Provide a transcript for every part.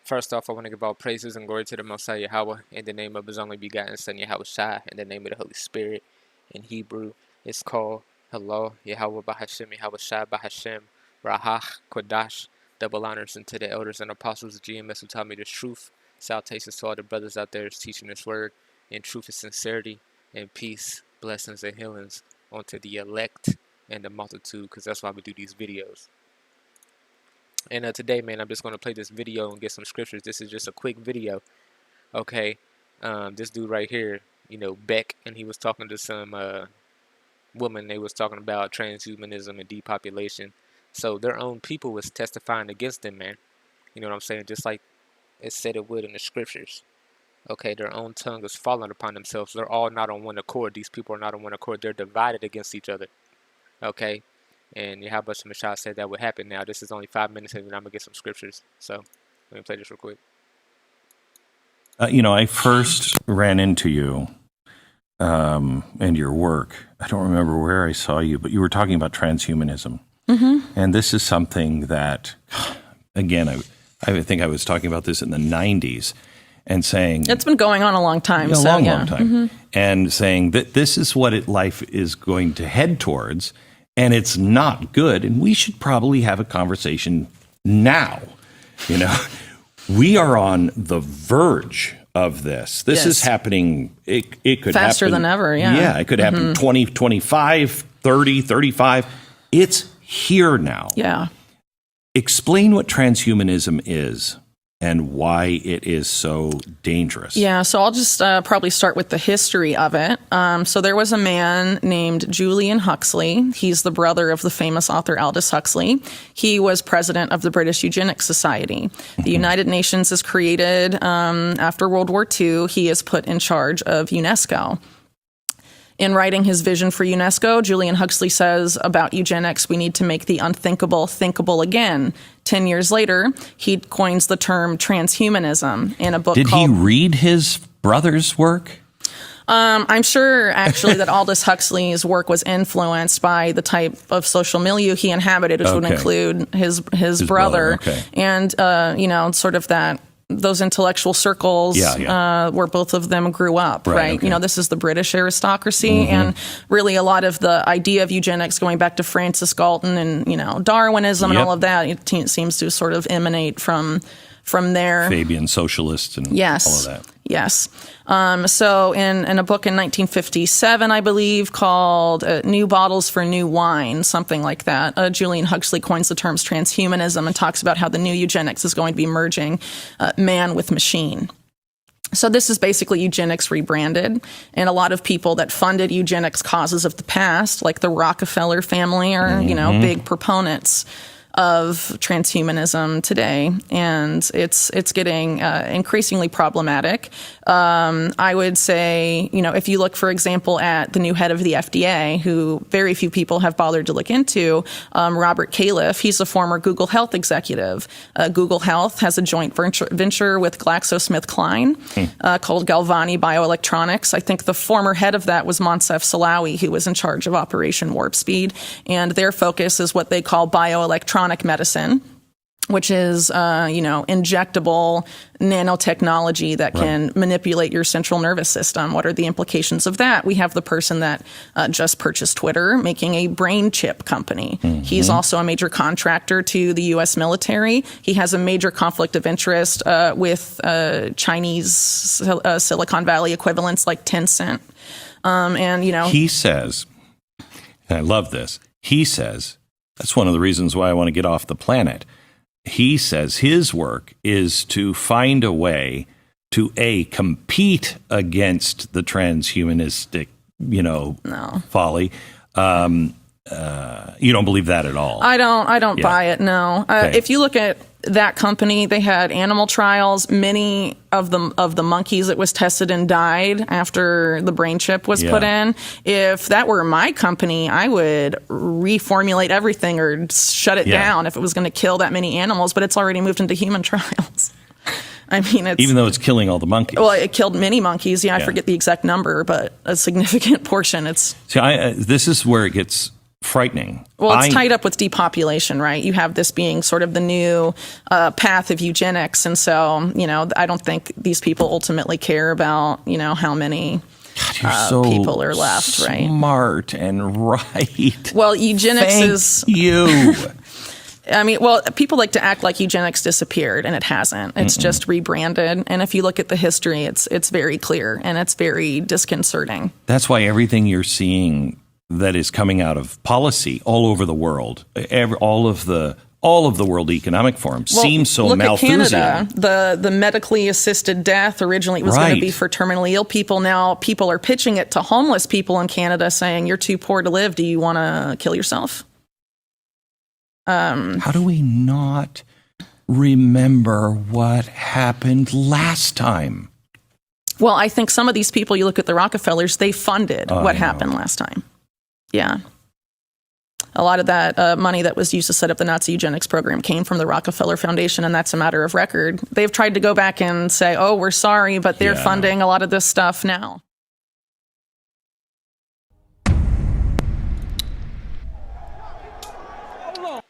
First off, I want to give all praises and glory to the Most High Yahawah in the name of His only begotten Son YAHAWASHI, in the name of the Holy Spirit. In Hebrew, it's called Hello, Yahawah Bahashem, YAHAWASHI Bahashem, Rahach, Kodash. Double honors unto the elders and apostles of GMS who taught me this truth. Salutations to all the brothers out there who's teaching this word in truth and sincerity, and peace, blessings, and healings onto the elect and the multitude, because that's why we do these videos. And today, man, I'm just going to play this video and get some scriptures. This is just a quick video, okay? This dude right here, you know, Beck, and he was talking to some woman. They was talking about transhumanism and depopulation. So their own people was testifying against them, man. You know what I'm saying? Just like it said it would in the scriptures. Okay, their own tongue is falling upon themselves. They're all not on one accord. These people are not on one accord. They're divided against each other. Okay? And YAHAWASHI said that would happen. Now, this is only 5 minutes, and then I'm going to get some scriptures. So, let me play this real quick. You know, I first ran into you and your work. I don't remember where I saw you, but you were talking about transhumanism. Mm-hmm. And this is something that, again, I think I was talking about this in the 90s and saying... It's been going on a long time. A long time. Mm-hmm. And saying that this is what life is going to head towards, and it's not good, and we should probably have a conversation now. You know, we are on the verge of this. This is happening. It could faster happen, than ever, yeah. Yeah, it could happen 20, 25, 30, 35. It's here now. Yeah. Explain what transhumanism is and why it is so dangerous. Yeah, so I'll just probably start with the history of it. So there was a man named Julian Huxley. He's the brother of the famous author Aldous Huxley. He was president of the British Eugenics Society. The United Nations is created after World War II. He is put in charge of UNESCO. In writing his vision for UNESCO, Julian Huxley says about eugenics, we need to make the unthinkable thinkable again. 10 years later, he coins the term transhumanism in a book called... Did he read his brother's work? I'm sure, actually, that Aldous Huxley's work was influenced by the type of social milieu he inhabited, which would include his brother. And, you know, sort of those intellectual circles where both of them grew up, right? You know, this is the British aristocracy, and really a lot of the idea of eugenics going back to Francis Galton and, you know, Darwinism and all of that, it seems to sort of emanate from there. Fabian socialists and all of that. Yes. So in a book in 1957, I believe, called New Bottles for New Wine, something like that, Julian Huxley coins the terms transhumanism and talks about how the new eugenics is going to be merging man with machine. So this is basically eugenics rebranded, and a lot of people that funded eugenics causes of the past, like the Rockefeller family, are, you know, big proponents of transhumanism today, and it's getting increasingly problematic. I would say, you know, if you look, for example, at the new head of the FDA, who very few people have bothered to look into, Robert Califf, he's a former Google Health executive. Google Health has a joint venture with GlaxoSmithKline called Galvani Bioelectronics. I think the former head of that was Moncef Slaoui, who was in charge of Operation Warp Speed, and their focus is what they call bioelectronic medicine, which is, you know, injectable nanotechnology that can manipulate your central nervous system. What are the implications of that? We have the person that just purchased Twitter, making a brain chip company. He's also a major contractor to the U.S. military. He has a major conflict of interest with Chinese Silicon Valley equivalents like Tencent. And, you know... He says, and I love this, he says, that's one of the reasons why I want to get off the planet. He says his work is to find a way to, compete against the transhumanistic, you know, folly. You don't believe that at all? I don't buy it, no. If you look at that company, they had animal trials. Many of the monkeys that was tested and died after the brain chip was put in. If that were my company, I would reformulate everything or shut it down if it was going to kill that many animals, but it's already moved into human trials. I mean, even though it's killing all the monkeys. Well, it killed many monkeys. I forget the exact number, but a significant portion. See, this is where it gets frightening. Well, it's tied up with depopulation, right? You have this being sort of the new path of eugenics. And so, I don't think these people ultimately care about, how many people are left, right? Smart and right. Well, eugenics Thank you. I mean, well, people like to act like eugenics disappeared, and it hasn't. It's just rebranded. And if you look at the history, it's very clear, and it's very disconcerting. That's why everything you're seeing that is coming out of policy all over the world, all of the World Economic Forum seems so Malthusian. Look at Canada, the medically assisted death. Originally, it was going to be for terminally ill people. Now, people are pitching it to homeless people in Canada, saying, "You're too poor to live. Do you want to kill yourself?" How do we not remember what happened last time? Well, I think some of these people, you look at the Rockefellers, they funded what happened last time. Yeah. A lot of that money that was used to set up the Nazi eugenics program came from the Rockefeller Foundation, and that's a matter of record. They've tried to go back and say, "Oh, we're sorry," but they're funding a lot of this stuff now.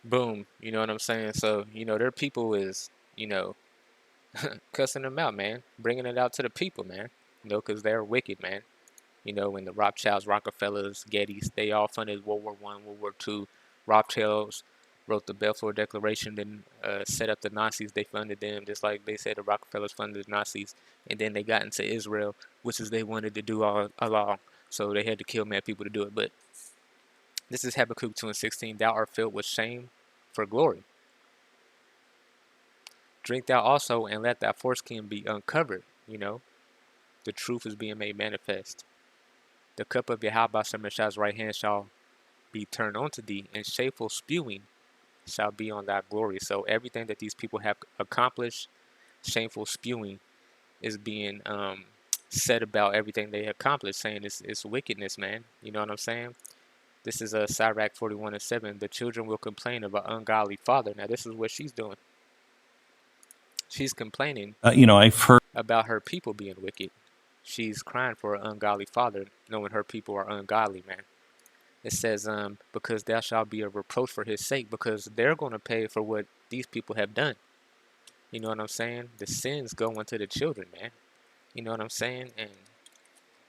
Boom. You know what I'm saying? So, their people is, cussing them out, man. Bringing it out to the people, man. Because they're wicked, man. When the Rothschilds, Rockefellers, Gettys, they all funded World War I, World War II. Rothschilds wrote the Balfour Declaration, then set up the Nazis. They funded them, just like they said the Rockefellers funded the Nazis. And then they got into Israel, which is they wanted to do all along. So they had to kill mad people to do it. But this is Habakkuk 2:16. Thou art filled with shame for glory. Drink thou also, and let thy foreskin be uncovered. The truth is being made manifest. The cup of YAHAWASHI's right hand shall be turned unto thee, and shameful spewing shall be on thy glory. So everything that these people have accomplished, shameful spewing is being said about everything they accomplished, saying it's wickedness, man. You know what I'm saying? This is Sirach 41:7. The children will complain of an ungodly father. Now this is what she's doing. She's complaining I've heard about her people being wicked. She's crying for an ungodly father, knowing her people are ungodly, man. It says, because thou shalt be a reproach for his sake, because they're going to pay for what these people have done. You know what I'm saying? The sins go into the children, man. You know what I'm saying? And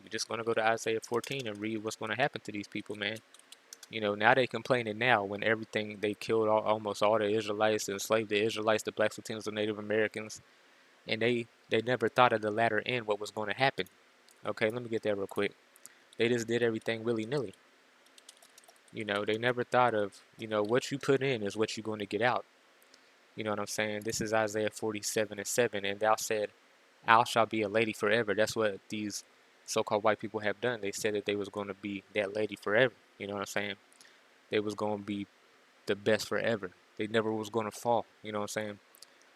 we're just going to go to Isaiah 14 and read what's going to happen to these people, man. Now they complaining now when everything, they killed almost all the Israelites, enslaved the Israelites, the blacks, Latinos, the Native Americans. And they never thought of the latter end, what was going to happen. Okay, let me get that real quick. They just did everything willy-nilly. They never thought of, what you put in is what you're going to get out. You know what I'm saying? This is Isaiah 47:7. And thou said, I shall be a lady forever. That's what these so-called white people have done. They said that they was going to be that lady forever. You know what I'm saying? They was going to be the best forever. They never was going to fall. You know what I'm saying?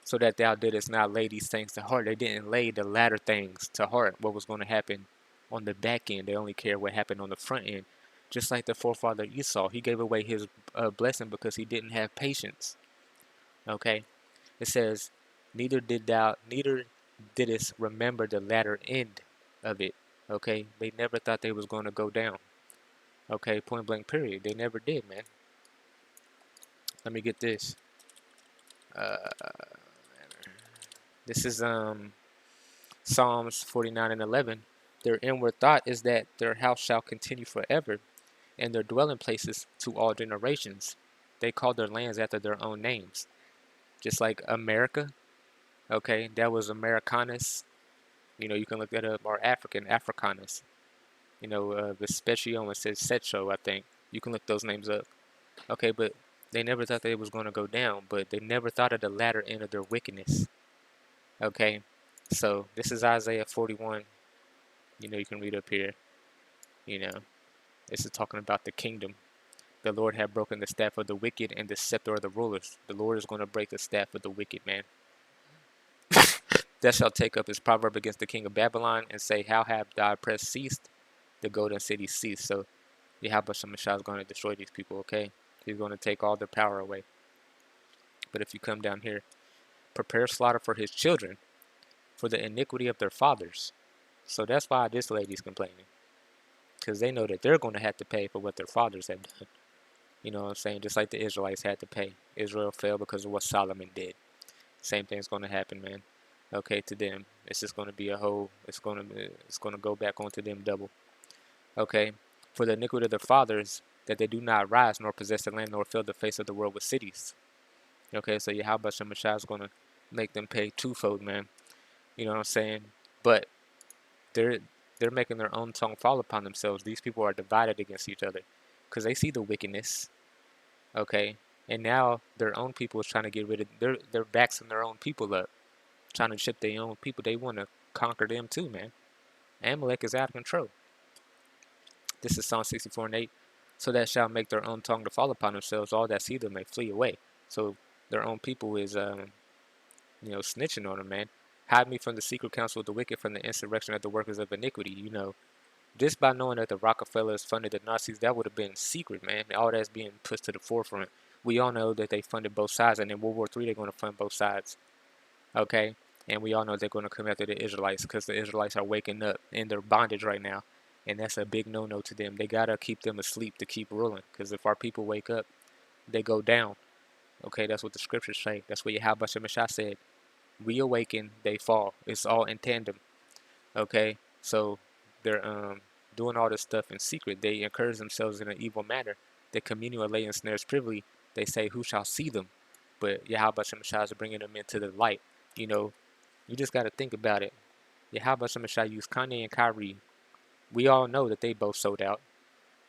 So that thou didst not lay these things to heart. They didn't lay the latter things to heart, what was going to happen on the back end. They only care what happened on the front end. Just like the forefather Esau, he gave away his blessing because he didn't have patience. Okay? It says, neither didst remember the latter end of it. Okay? They never thought they was going to go down. Okay? Point blank period. They never did, man. Let me get this. This is Psalms 49:11. Their inward thought is that their house shall continue forever, and their dwelling places to all generations. They call their lands after their own names. Just like America, okay, that was Americanus. You can look that up, or Africanus. Vespetio and says Setcho, I think. You can look those names up. Okay, but they never thought they was going to go down, but they never thought of the latter end of their wickedness. Okay, so this is Isaiah 41. You can read up here. This is talking about the kingdom. The Lord had broken the staff of the wicked and the scepter of the rulers. The Lord is going to break the staff of the wicked, man. Thou shalt take up his proverb against the king of Babylon and say, how have thy oppressed ceased? The golden city ceased. So YAHAWASHI is going to destroy these people, okay? He's going to take all their power away. But if you come down here, prepare slaughter for his children, for the iniquity of their fathers. So that's why this lady's complaining. Because they know that they're going to have to pay for what their fathers have done. You know what I'm saying? Just like the Israelites had to pay. Israel fell because of what Solomon did. Same thing's going to happen, man. Okay, to them. It's just going to be a whole, it's going to go back onto them double. Okay, for the iniquity of their fathers, that they do not rise nor possess the land nor fill the face of the world with cities. Okay, so Yahweh Shemashah is going to make them pay twofold, man. You know what I'm saying? But they're they're making their own tongue fall upon themselves. These people are divided against each other because they see the wickedness. Okay, and now their own people is trying to get rid of they're backing their own people up, trying to chip their own people. They want to conquer them too, man. Amalek is out of control. This is Psalm 64:8. So that shall make their own tongue to fall upon themselves. All that see them may flee away. So their own people is snitching on them, man. Hide me from the secret counsel of the wicked, from the insurrection of the workers of iniquity. Just by knowing that the Rockefellers funded the Nazis, that would have been secret, man. All that's being pushed to the forefront. We all know that they funded both sides, and in World War III, they're going to fund both sides. Okay? And we all know they're going to come after the Israelites because the Israelites are waking up in their bondage right now. And that's a big no-no to them. They got to keep them asleep to keep ruling. Because if our people wake up, they go down. Okay? That's what the scriptures say. That's what Yahweh Shemashah said. We awaken, they fall. It's all in tandem. Okay? So they're doing all this stuff in secret. They encourage themselves in an evil manner. They communicate lay in snares privily. They say, who shall see them? But Yahweh Shemashah is bringing them into the light. You just got to think about it. Yahweh Shemashah used Kanye and Kyrie. We all know that they both sold out.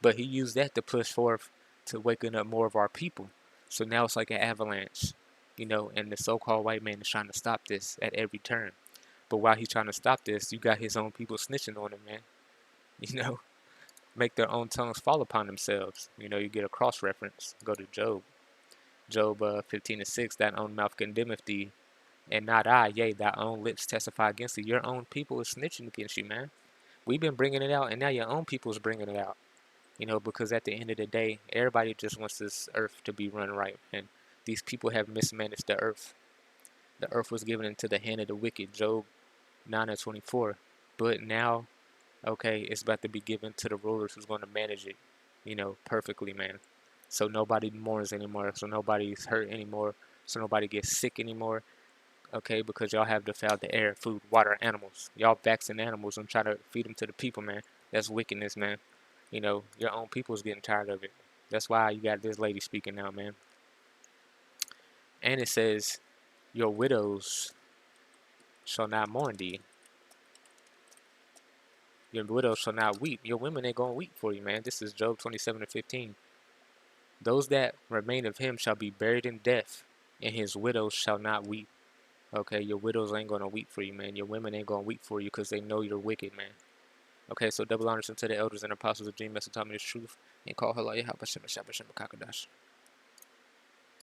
But he used that to push forth to waking up more of our people. So now it's like an avalanche. And the so-called white man is trying to stop this at every turn. But while he's trying to stop this, you got his own people snitching on him, man. Make their own tongues fall upon themselves. You get a cross reference. Go to Job. Job 15:6. Thine own mouth condemneth thee, and not I. Yea, thy own lips testify against thee. Your own people is snitching against you, man. We've been bringing it out, and now your own people is bringing it out. Because at the end of the day, everybody just wants this earth to be run right, and these people have mismanaged the earth. The earth was given into the hand of the wicked. Job 9:24. But now, okay, it's about to be given to the rulers who's going to manage it, perfectly, man. So nobody mourns anymore. So nobody's hurt anymore. So nobody gets sick anymore. Okay, because y'all have defiled the air, food, water, animals. Y'all vaccine animals and try to feed them to the people, man. That's wickedness, man. Your own people is getting tired of it. That's why you got this lady speaking now, man. And it says, your widows shall not mourn thee. Your widows shall not weep. Your women ain't gonna weep for you, man. This is Job 27:15. Those that remain of him shall be buried in death, and his widows shall not weep. Okay, your widows ain't gonna weep for you, man. Your women ain't gonna weep for you because they know you're wicked, man. Okay, so double honors unto the elders and apostles of Jesus who taught me this truth, and call Allah Yahweh Shem Kakadash.